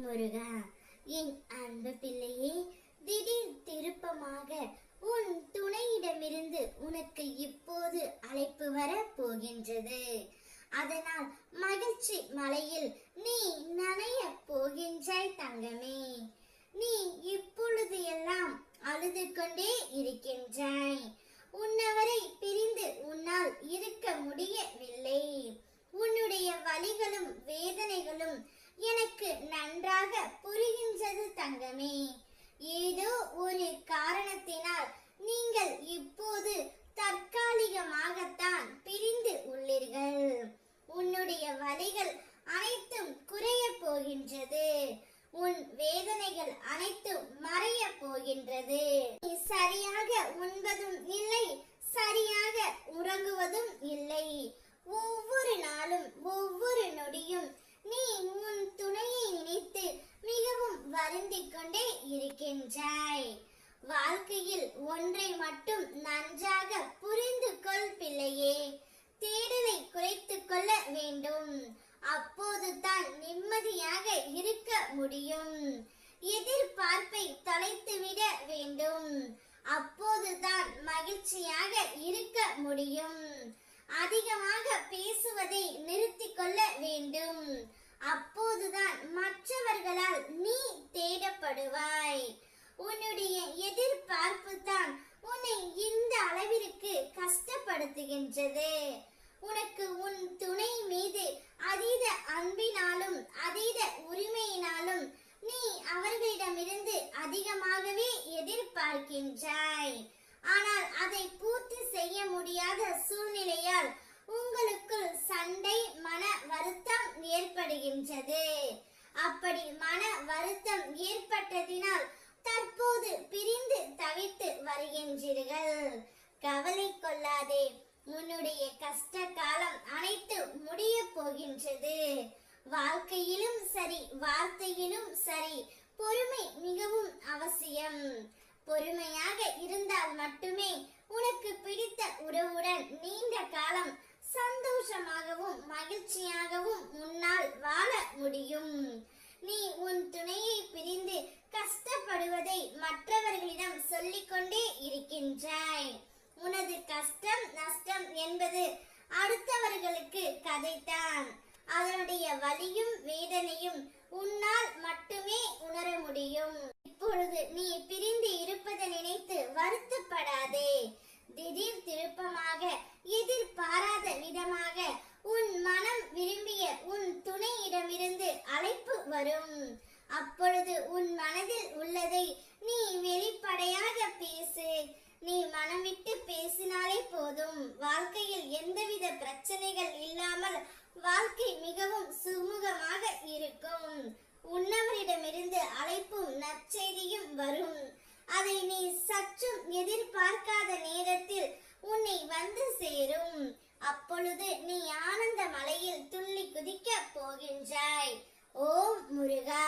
முருகா, என் அன்பு பிள்ளையே, திடீர் திருப்பமாக உன் துணையிடமிருந்து உனக்கு இப்போது அழைப்பு வர போகின்றது. அதனால் மகிழ்ச்சி மலையில் நீ நனைய போகின்றாய் தங்கமே. நீ இப்பொழுது எல்லாம் அழுது கொண்டே இருக்கின்றாய். உன்னவரை பிரிந்து உன்னால் இருக்க முடியவில்லை. உன்னுடைய வலிகளும் வேதனைகளும் எனக்கு நன்றாக புரிகின்றது தங்கமே. ஏதோ ஒரு காரணத்தினால் நீங்கள் இப்போது தற்காலிகமாகத்தான் பிரிந்து உள்ளீர்கள். உன்னுடைய வலிகள் அனைத்தும் குறைய போகின்றது. உன் வேதனைகள் அனைத்தும் மறைய போகின்றது. நீ சரியாக உண்பதும் இல்லை, சரியாக உறங்குவதும் இல்லை. ஒவ்வொரு நாளும் ஒவ்வொரு நொடியும் நீ உன் துணையை நினைத்து மிகவும் வருந்திக் கொண்டே இருக்கின்றாய். வாழ்க்கையில் ஒன்றை மட்டும் நன்றாக புரிந்து கொள் பிள்ளையே. தேடலை குறைத்துக் கொள்ள வேண்டும். அப்போதுதான் நிம்மதியாக இருக்க முடியும். எதிர்பார்ப்பை தொலைத்துவிட வேண்டும். அப்போதுதான் மகிழ்ச்சியாக இருக்க முடியும். அதிகமாக பேசுவதை நிறுத்திக் கொள்ள வேண்டும். அப்போதுதான் மற்றவர்களால் நீ தேடப்படுவாய். உன்னுடைய எதிர்பார்ப்பு தான் உன்னை இந்த அளவிற்கு கஷ்டப்படுத்துகின்றது. உனக்கு உன் துணை மீது அதீத அன்பினாலும் அதீத உரிமையினாலும் நீ அவர்களிடமிருந்து அதிகமாகவே எதிர்பார்க்கின்றாய். ஆனால் அதை பூர்த்தி செய்ய முடியாத சூழ்நிலையால் உங்களுக்குள் சண்டை, மன வருத்தம் ஏற்படுகின்றது. அப்படி மன வருத்தம் ஏற்பட்டதினால் தற்போது பிரிந்து தவித்து வருகின்றீர்கள். கவலை கொள்ளாதே. உன்னுடைய கஷ்ட காலம் அனைத்து முடிய போகின்றது. வாழ்க்கையிலும் சரி, வார்த்தையிலும் சரி, பொறுமை மிகவும் அவசியம். பொறுமையாக இருந்தால் மட்டுமே உனக்கு பிடித்த உறவுடன் நீண்ட காலம் சந்தோஷமாகவும் மகிழ்ச்சியாகவும் உன்னால் வாழ முடியும். நீ உன் துணையை பிரிந்து கஷ்டப்படுவதை மற்றவர்களிடம் சொல்லிக்கொண்டே இருக்கின்றாய். உனது கஷ்டம் நஷ்டம் என்பது அடுத்தவர்களுக்கு கதைத்தான். அதனுடைய வலியும் வேதனையும் உன்னால் மட்டுமே உணர முடியும். இப்பொழுது நீ பிரிந்து இருப்பதை நினைத்து வருத்தப்படாதே. திடீர் திருப்பமாக எதிர்பாராத விதமாக உன் மனம் விரும்பிய உன் துணையிடமிருந்து அழைப்பு வரும். அப்பொழுது உன் மனதில் உள்ளதை நீ வெளிப்படையாக பேசு. நீ மனம் விட்டு பேசினாலே போதும். வாழ்க்கையில் எந்தவித பிரச்சனைகள் இல்லாமல் வாழ்க்கை மிகவும் சுமூகமாக இருக்கும். உன்னவரிடமிருந்து அழைப்பும் நற்செய்தியும் வரும். அதை நீ சற்றும் எதிர்பார்க்காத நேரத்தில் உன்னை வந்து சேரும். அப்பொழுது நீ ஆனந்த மலையில் துள்ளி குதிக்க போகின்றாய். ஓம் முருகா.